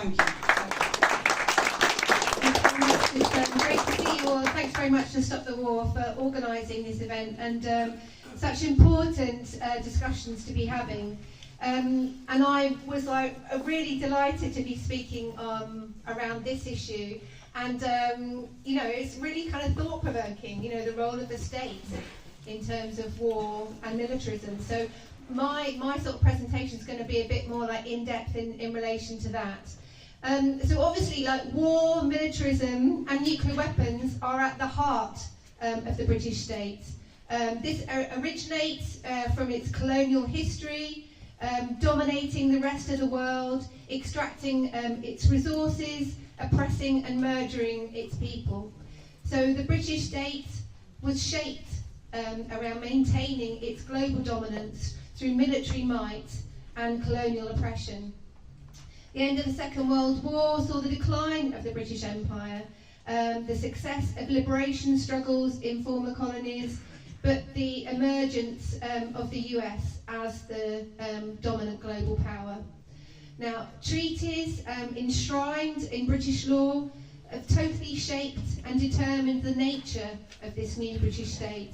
Thank you. It's great to see you all. Thanks very much to Stop the War for organising this event and such important discussions to be having. And I was really delighted to be speaking around this issue. And you know, it's really kind of thought-provoking, you know, the role of the state in terms of war and militarism. So my sort of presentation is going to be a bit more like in-depth in relation to that. So obviously, like, war, militarism and nuclear weapons are at the heart of the British state. This originates from its colonial history, dominating the rest of the world, extracting its resources, oppressing and murdering its people. So the British state was shaped around maintaining its global dominance through military might and colonial oppression. The end of the Second World War saw the decline of the British Empire, the success of liberation struggles in former colonies, but the emergence of the US as the dominant global power. Now, treaties enshrined in British law have totally shaped and determined the nature of this new British state.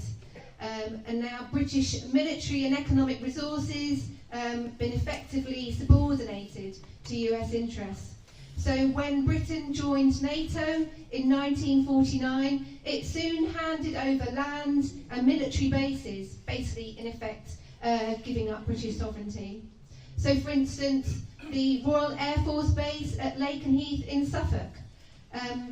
And now British military and economic resources been effectively subordinated to US interests. So when Britain joined NATO in 1949, it soon handed over land and military bases, basically in effect giving up British sovereignty. So for instance, the Royal Air Force Base at Lakenheath in Suffolk,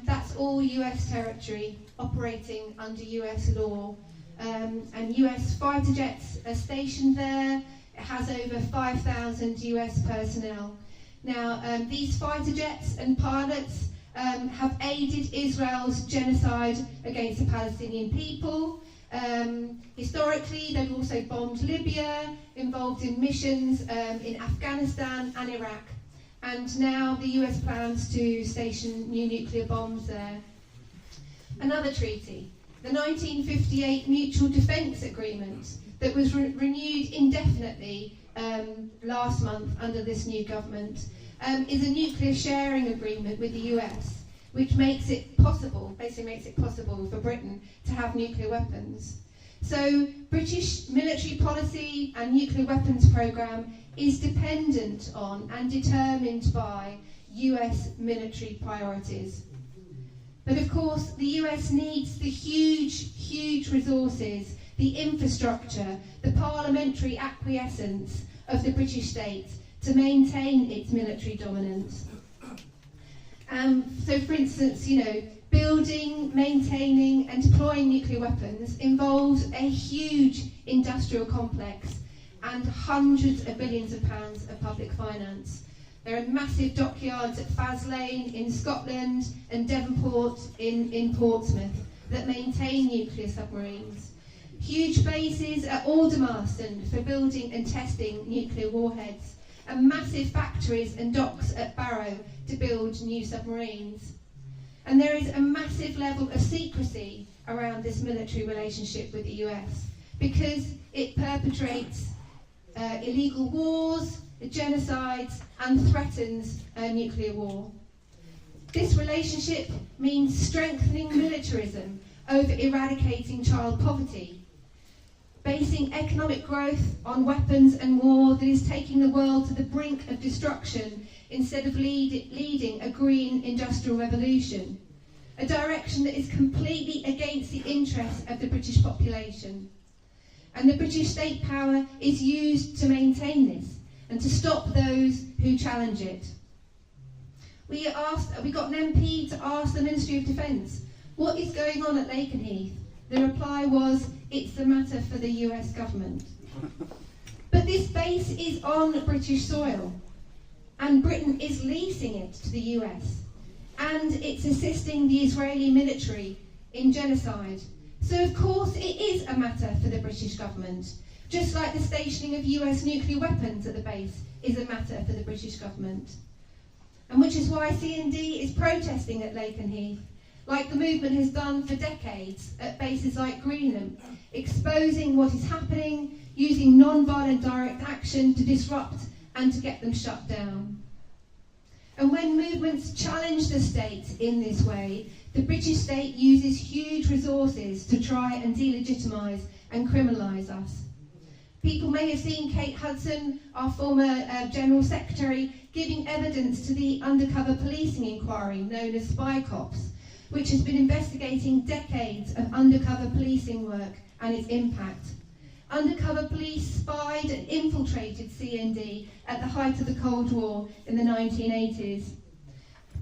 that's all US territory operating under US law. And US fighter jets are stationed there. It has over 5,000 US personnel. Now, these fighter jets and pilots have aided Israel's genocide against the Palestinian people. Historically, they've also bombed Libya, involved in missions in Afghanistan and Iraq. And now the US plans to station new nuclear bombs there. Another treaty, the 1958 Mutual Defence Agreement, that was renewed indefinitely last month under this new government, is a nuclear sharing agreement with the US, which makes it possible, basically makes it possible for Britain to have nuclear weapons. So British military policy and nuclear weapons programme is dependent on and determined by US military priorities. But of course, the US needs the huge resources, the infrastructure, the parliamentary acquiescence of the British state to maintain its military dominance. So for instance, you know, building, maintaining and deploying nuclear weapons involves a huge industrial complex and hundreds of billions of pounds of public finance. There are massive dockyards at Faslane in Scotland and Devonport in Portsmouth that maintain nuclear submarines. Huge bases at Aldermaston for building and testing nuclear warheads, and massive factories and docks at Barrow to build new submarines. And there is a massive level of secrecy around this military relationship with the US because it perpetrates illegal wars, genocides, and threatens nuclear war. This relationship means strengthening militarism over eradicating child poverty, basing economic growth on weapons and war that is taking the world to the brink of destruction instead of leading a green industrial revolution, a direction that is completely against the interests of the British population. And the British state power is used to maintain this and to stop those who challenge it. We got an MP to ask the Ministry of Defence, what is going on at Lakenheath? The reply was, it's a matter for the US government. But this base is on British soil, and Britain is leasing it to the US, and it's assisting the Israeli military in genocide. So of course it is a matter for the British government, just like the stationing of US nuclear weapons at the base is a matter for the British government. And which is why C&D is protesting at Lakenheath, like the movement has done for decades at bases like Greenham, exposing what is happening, using non-violent direct action to disrupt and to get them shut down. And when movements challenge the state in this way, the British state uses huge resources to try and delegitimise and criminalise us. People may have seen Kate Hudson, our former General Secretary, giving evidence to the undercover policing inquiry known as Spy Cops, which has been investigating decades of undercover policing work and its impact. Undercover police spied and infiltrated CND at the height of the Cold War in the 1980s.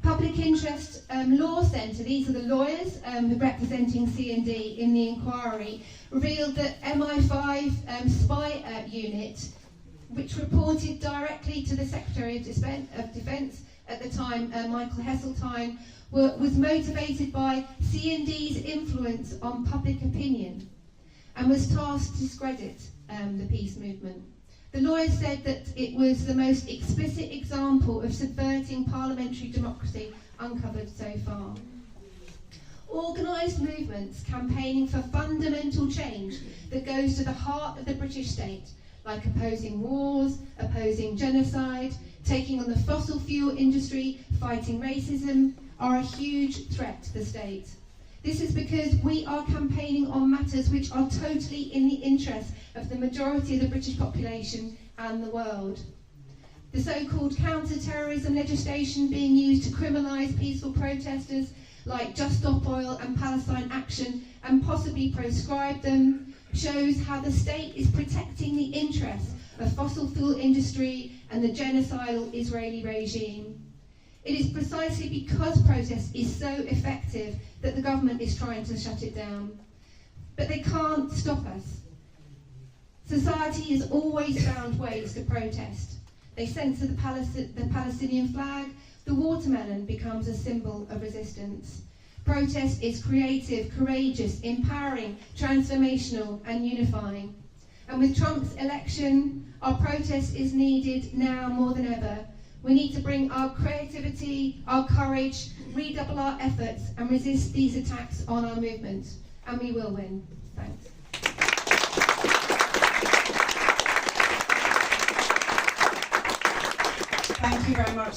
Public Interest Law Centre, these are the lawyers representing CND in the inquiry, revealed that MI5 spy unit, which reported directly to the Secretary of Defence at the time, Michael Heseltine, was motivated by CND's influence on public opinion and was tasked to discredit the peace movement. The lawyers said that it was the most explicit example of subverting parliamentary democracy uncovered so far. Organised movements campaigning for fundamental change that goes to the heart of the British state, like opposing wars, opposing genocide, taking on the fossil fuel industry, fighting racism, are a huge threat to the state. This is because we are campaigning on matters which are totally in the interest of the majority of the British population and the world. The so-called counter-terrorism legislation being used to criminalise peaceful protesters like Just Stop Oil and Palestine Action and possibly proscribe them shows how the state is protecting the interests of fossil fuel industry and the genocidal Israeli regime. It is precisely because protest is so effective that the government is trying to shut it down. But they can't stop us. Society has always found ways to protest. They censor the Palestinian flag, the watermelon becomes a symbol of resistance. Protest is creative, courageous, empowering, transformational and unifying. And with Trump's election, our protest is needed now more than ever. We need to bring our creativity, our courage, redouble our efforts and resist these attacks on our movement. And we will win. Thanks. Thank you very much.